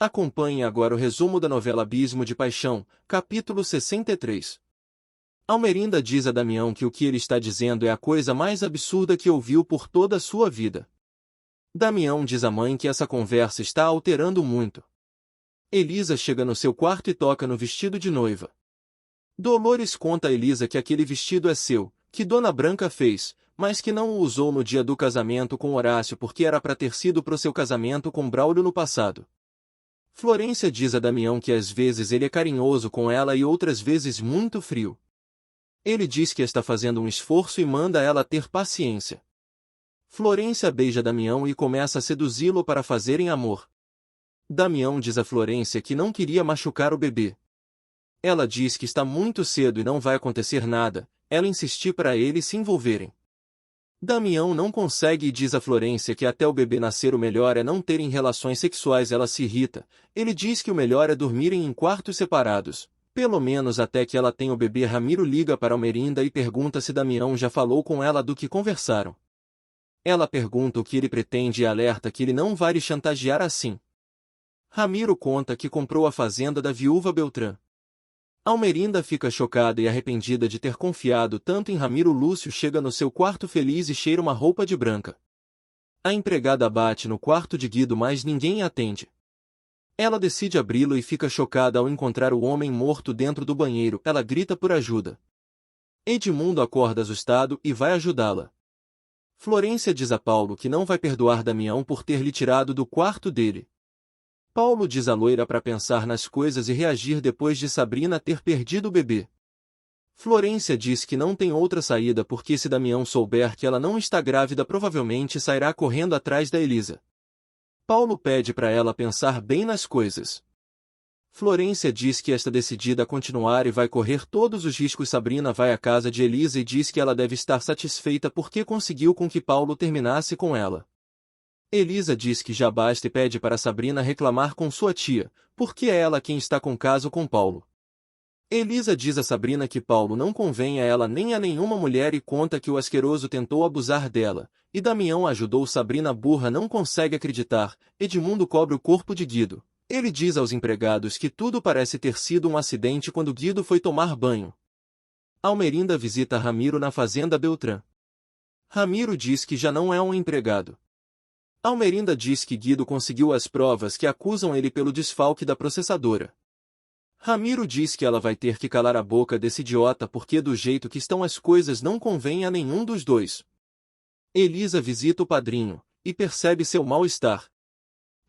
Acompanhe agora o resumo da novela Abismo de Paixão, capítulo 63. Almerinda diz a Damião que o que ele está dizendo é a coisa mais absurda que ouviu por toda a sua vida. Damião diz à mãe que essa conversa está alterando muito. Elisa chega no seu quarto e toca no vestido de noiva. Dolores conta a Elisa que aquele vestido é seu, que Dona Branca fez, mas que não o usou no dia do casamento com Horácio porque era para ter sido pro seu casamento com Braulio no passado. Florência diz a Damião que às vezes ele é carinhoso com ela e outras vezes muito frio. Ele diz que está fazendo um esforço e manda ela ter paciência. Florência beija Damião e começa a seduzi-lo para fazerem amor. Damião diz a Florência que não queria machucar o bebê. Ela diz que está muito cedo e não vai acontecer nada, ela insistir para eles se envolverem. Damião não consegue e diz a Florência que até o bebê nascer o melhor é não terem relações sexuais. Ela se irrita. Ele diz que o melhor é dormirem em quartos separados, pelo menos até que ela tenha o bebê. Ramiro liga para Almerinda e pergunta se Damião já falou com ela do que conversaram. Ela pergunta o que ele pretende e alerta que ele não vai lhe chantagear assim. Ramiro conta que comprou a fazenda da viúva Beltrán. Almerinda fica chocada e arrependida de ter confiado tanto em Ramiro. Lúcio chega no seu quarto feliz e cheira uma roupa de branca. A empregada bate no quarto de Guido, mas ninguém a atende. Ela decide abri-lo e fica chocada ao encontrar o homem morto dentro do banheiro. Ela grita por ajuda. Edmundo acorda assustado e vai ajudá-la. Florência diz a Paulo que não vai perdoar Damião por ter lhe tirado do quarto dele. Paulo diz à loira para pensar nas coisas e reagir depois de Sabrina ter perdido o bebê. Florência diz que não tem outra saída porque se Damião souber que ela não está grávida provavelmente sairá correndo atrás da Elisa. Paulo pede para ela pensar bem nas coisas. Florência diz que está decidida a continuar e vai correr todos os riscos. Sabrina vai à casa de Elisa e diz que ela deve estar satisfeita porque conseguiu com que Paulo terminasse com ela. Elisa diz que já basta e pede para Sabrina reclamar com sua tia, porque é ela quem está com caso com Paulo. Elisa diz a Sabrina que Paulo não convém a ela nem a nenhuma mulher e conta que o asqueroso tentou abusar dela, e Damião ajudou. Sabrina burra não consegue acreditar. Edmundo cobre o corpo de Guido. Ele diz aos empregados que tudo parece ter sido um acidente quando Guido foi tomar banho. Almerinda visita Ramiro na fazenda Beltrán. Ramiro diz que já não é um empregado. Almerinda diz que Guido conseguiu as provas que acusam ele pelo desfalque da processadora. Ramiro diz que ela vai ter que calar a boca desse idiota porque do jeito que estão as coisas não convém a nenhum dos dois. Elisa visita o padrinho, e percebe seu mal-estar.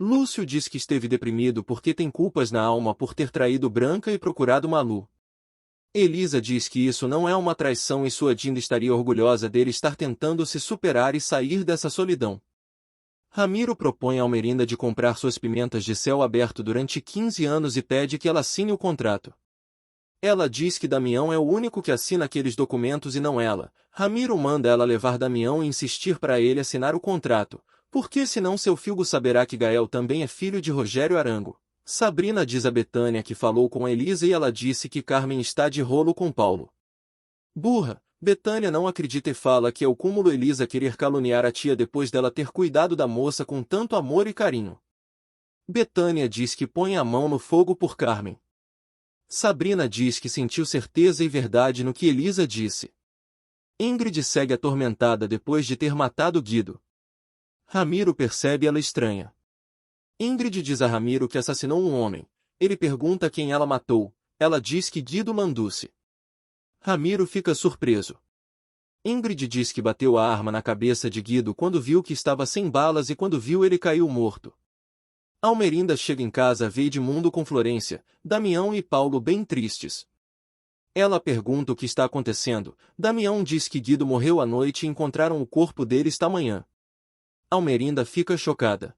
Lúcio diz que esteve deprimido porque tem culpas na alma por ter traído Branca e procurado Malu. Elisa diz que isso não é uma traição e sua Dinda estaria orgulhosa dele estar tentando se superar e sair dessa solidão. Ramiro propõe a Almerinda de comprar suas pimentas de céu aberto durante 15 anos e pede que ela assine o contrato. Ela diz que Damião é o único que assina aqueles documentos e não ela. Ramiro manda ela levar Damião e insistir para ele assinar o contrato, porque senão seu filho saberá que Gael também é filho de Rogério Arango. Sabrina diz a Betânia que falou com Elisa e ela disse que Carmen está de rolo com Paulo. Burra! Betânia não acredita e fala que é o cúmulo Elisa querer caluniar a tia depois dela ter cuidado da moça com tanto amor e carinho. Betânia diz que põe a mão no fogo por Carmen. Sabrina diz que sentiu certeza e verdade no que Elisa disse. Ingrid segue atormentada depois de ter matado Guido. Ramiro percebe ela estranha. Ingrid diz a Ramiro que assassinou um homem. Ele pergunta quem ela matou. Ela diz que Guido Landucci. Ramiro fica surpreso. Ingrid diz que bateu a arma na cabeça de Guido quando viu que estava sem balas e quando viu ele caiu morto. Almerinda chega em casa e vê Edmundo com Florência, Damião e Paulo bem tristes. Ela pergunta o que está acontecendo. Damião diz que Guido morreu à noite e encontraram o corpo dele esta manhã. Almerinda fica chocada.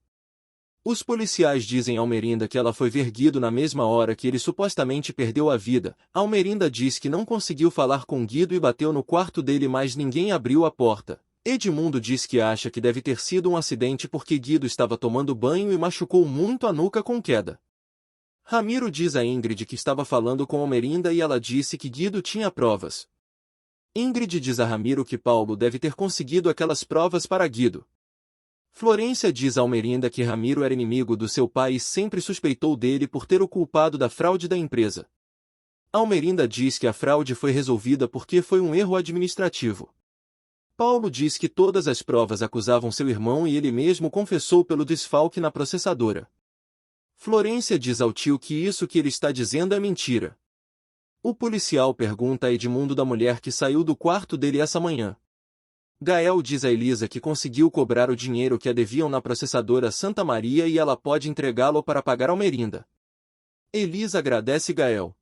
Os policiais dizem a Almerinda que ela foi ver Guido na mesma hora que ele supostamente perdeu a vida. Almerinda diz que não conseguiu falar com Guido e bateu no quarto dele, mas ninguém abriu a porta. Edmundo diz que acha que deve ter sido um acidente porque Guido estava tomando banho e machucou muito a nuca com queda. Ramiro diz a Ingrid que estava falando com Almerinda e ela disse que Guido tinha provas. Ingrid diz a Ramiro que Paulo deve ter conseguido aquelas provas para Guido. Florência diz a Almerinda que Ramiro era inimigo do seu pai e sempre suspeitou dele por ter o culpado da fraude da empresa. Almerinda diz que a fraude foi resolvida porque foi um erro administrativo. Paulo diz que todas as provas acusavam seu irmão e ele mesmo confessou pelo desfalque na processadora. Florência diz ao tio que isso que ele está dizendo é mentira. O policial pergunta a Edmundo da mulher que saiu do quarto dele essa manhã. Gael diz a Elisa que conseguiu cobrar o dinheiro que a deviam na processadora Santa Maria e ela pode entregá-lo para pagar Almerinda. Elisa agradece Gael.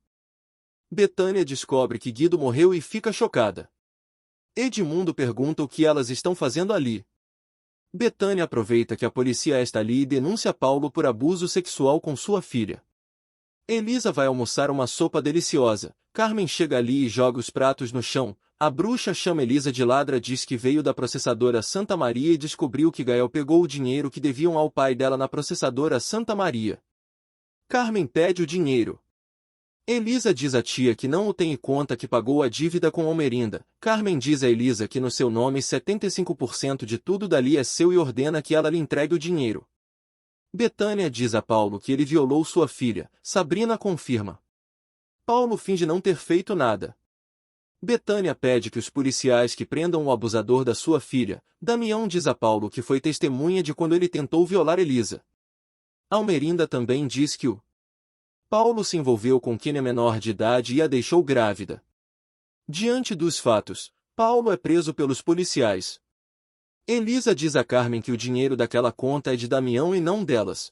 Betânia descobre que Guido morreu e fica chocada. Edmundo pergunta o que elas estão fazendo ali. Betânia aproveita que a polícia está ali e denuncia Paulo por abuso sexual com sua filha. Elisa vai almoçar uma sopa deliciosa. Carmen chega ali e joga os pratos no chão. A bruxa chama Elisa de ladra, diz que veio da processadora Santa Maria e descobriu que Gael pegou o dinheiro que deviam ao pai dela na processadora Santa Maria. Carmen pede o dinheiro. Elisa diz à tia que não o tem e conta que pagou a dívida com Almerinda. Carmen diz a Elisa que no seu nome 75% de tudo dali é seu e ordena que ela lhe entregue o dinheiro. Betânia diz a Paulo que ele violou sua filha. Sabrina confirma. Paulo finge não ter feito nada. Betânia pede que os policiais que prendam o abusador da sua filha. Damião diz a Paulo que foi testemunha de quando ele tentou violar Elisa. Almerinda também diz que o Paulo se envolveu com quem é menor de idade e a deixou grávida. Diante dos fatos, Paulo é preso pelos policiais. Elisa diz a Carmen que o dinheiro daquela conta é de Damião e não delas.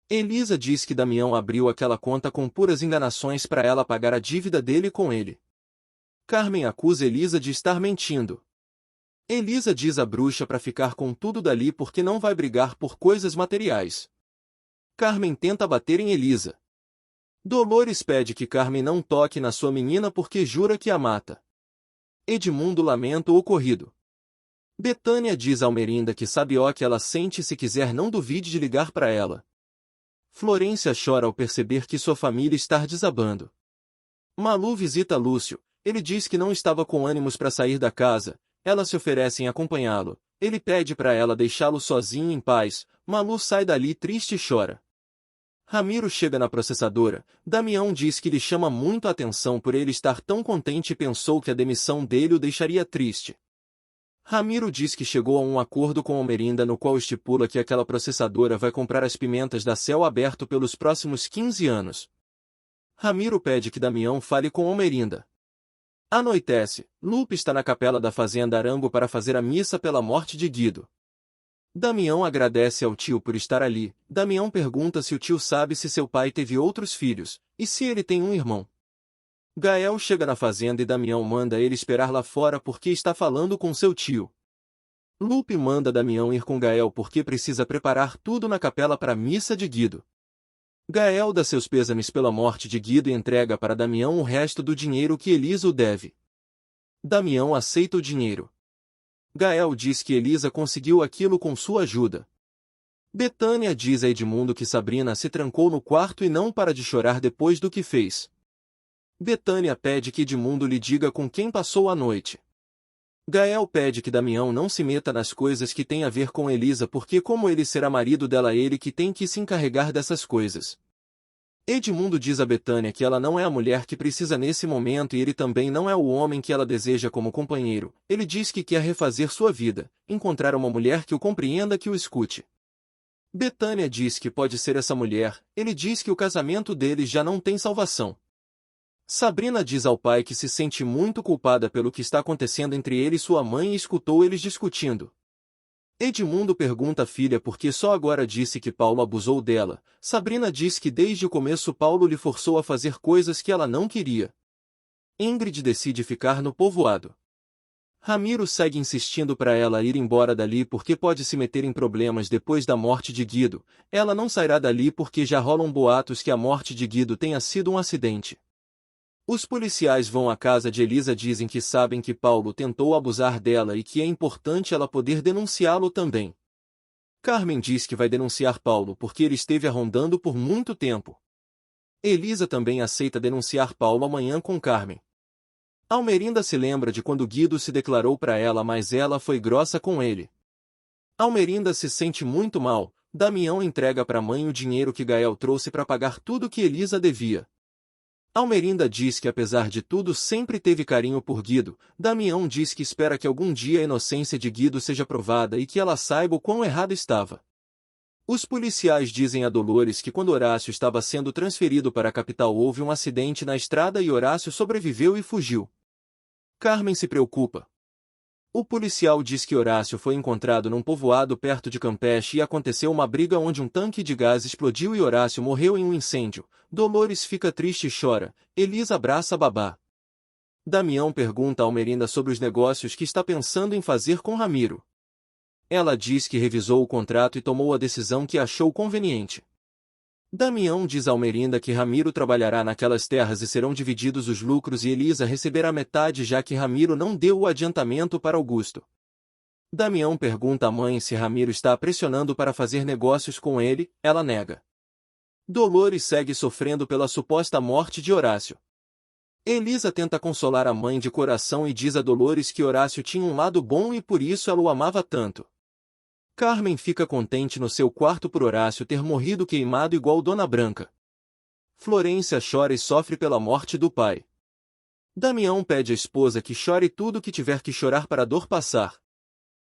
Elisa diz que Damião abriu aquela conta com puras enganações para ela pagar a dívida dele com ele. Carmen acusa Elisa de estar mentindo. Elisa diz à bruxa para ficar com tudo dali porque não vai brigar por coisas materiais. Carmen tenta bater em Elisa. Dolores pede que Carmen não toque na sua menina porque jura que a mata. Edmundo lamenta o ocorrido. Betânia diz a Almerinda que sabe o que ela sente e se quiser não duvide de ligar para ela. Florência chora ao perceber que sua família está desabando. Malu visita Lúcio. Ele diz que não estava com ânimos para sair da casa. Elas se oferecem a acompanhá-lo. Ele pede para ela deixá-lo sozinho em paz. Malu sai dali triste e chora. Ramiro chega na processadora. Damião diz que lhe chama muito a atenção por ele estar tão contente e pensou que a demissão dele o deixaria triste. Ramiro diz que chegou a um acordo com Almerinda no qual estipula que aquela processadora vai comprar as pimentas da Céu Aberto pelos próximos 15 anos. Ramiro pede que Damião fale com Almerinda. Anoitece. Lupe está na capela da fazenda Arango para fazer a missa pela morte de Guido. Damião agradece ao tio por estar ali. Damião pergunta se o tio sabe se seu pai teve outros filhos, e se ele tem um irmão. Gael chega na fazenda e Damião manda ele esperar lá fora porque está falando com seu tio. Lupe manda Damião ir com Gael porque precisa preparar tudo na capela para a missa de Guido. Gael dá seus pêsames pela morte de Guido e entrega para Damião o resto do dinheiro que Elisa o deve. Damião aceita o dinheiro. Gael diz que Elisa conseguiu aquilo com sua ajuda. Betânia diz a Edmundo que Sabrina se trancou no quarto e não para de chorar depois do que fez. Betânia pede que Edmundo lhe diga com quem passou a noite. Gael pede que Damião não se meta nas coisas que têm a ver com Elisa porque como ele será marido dela ele que tem que se encarregar dessas coisas. Edmundo diz a Betânia que ela não é a mulher que precisa nesse momento e ele também não é o homem que ela deseja como companheiro. Ele diz que quer refazer sua vida, encontrar uma mulher que o compreenda, que o escute. Betânia diz que pode ser essa mulher. Ele diz que o casamento deles já não tem salvação. Sabrina diz ao pai que se sente muito culpada pelo que está acontecendo entre ele e sua mãe e escutou eles discutindo. Edmundo pergunta à filha por que só agora disse que Paulo abusou dela. Sabrina diz que desde o começo Paulo lhe forçou a fazer coisas que ela não queria. Ingrid decide ficar no povoado. Ramiro segue insistindo para ela ir embora dali porque pode se meter em problemas depois da morte de Guido. Ela não sairá dali porque já rolam boatos que a morte de Guido tenha sido um acidente. Os policiais vão à casa de Elisa, dizem que sabem que Paulo tentou abusar dela e que é importante ela poder denunciá-lo também. Carmen diz que vai denunciar Paulo porque ele esteve a rondando por muito tempo. Elisa também aceita denunciar Paulo amanhã com Carmen. Almerinda se lembra de quando Guido se declarou para ela, mas ela foi grossa com ele. Almerinda se sente muito mal. Damião entrega para a mãe o dinheiro que Gael trouxe para pagar tudo que Elisa devia. Almerinda diz que apesar de tudo sempre teve carinho por Guido. Damião diz que espera que algum dia a inocência de Guido seja provada e que ela saiba o quão errado estava. Os policiais dizem a Dolores que quando Horácio estava sendo transferido para a capital houve um acidente na estrada e Horácio sobreviveu e fugiu. Carmen se preocupa. O policial diz que Horácio foi encontrado num povoado perto de Campeche e aconteceu uma briga onde um tanque de gás explodiu e Horácio morreu em um incêndio. Dolores fica triste e chora. Elisa abraça Babá. Damião pergunta a Almerinda sobre os negócios que está pensando em fazer com Ramiro. Ela diz que revisou o contrato e tomou a decisão que achou conveniente. Damião diz a Almerinda que Ramiro trabalhará naquelas terras e serão divididos os lucros e Elisa receberá metade já que Ramiro não deu o adiantamento para Augusto. Damião pergunta à mãe se Ramiro está a pressionando para fazer negócios com ele, ela nega. Dolores segue sofrendo pela suposta morte de Horácio. Elisa tenta consolar a mãe de coração e diz a Dolores que Horácio tinha um lado bom e por isso ela o amava tanto. Carmen fica contente no seu quarto por Horácio ter morrido queimado igual Dona Branca. Florência chora e sofre pela morte do pai. Damião pede à esposa que chore tudo que tiver que chorar para a dor passar.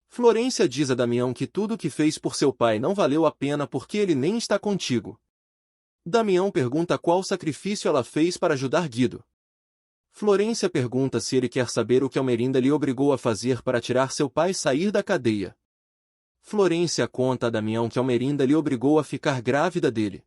Florência diz a Damião que tudo o que fez por seu pai não valeu a pena porque ele nem está contigo. Damião pergunta qual sacrifício ela fez para ajudar Guido. Florência pergunta se ele quer saber o que Almerinda lhe obrigou a fazer para tirar seu pai e sair da cadeia. Florência conta a Damião que Almerinda lhe obrigou a ficar grávida dele.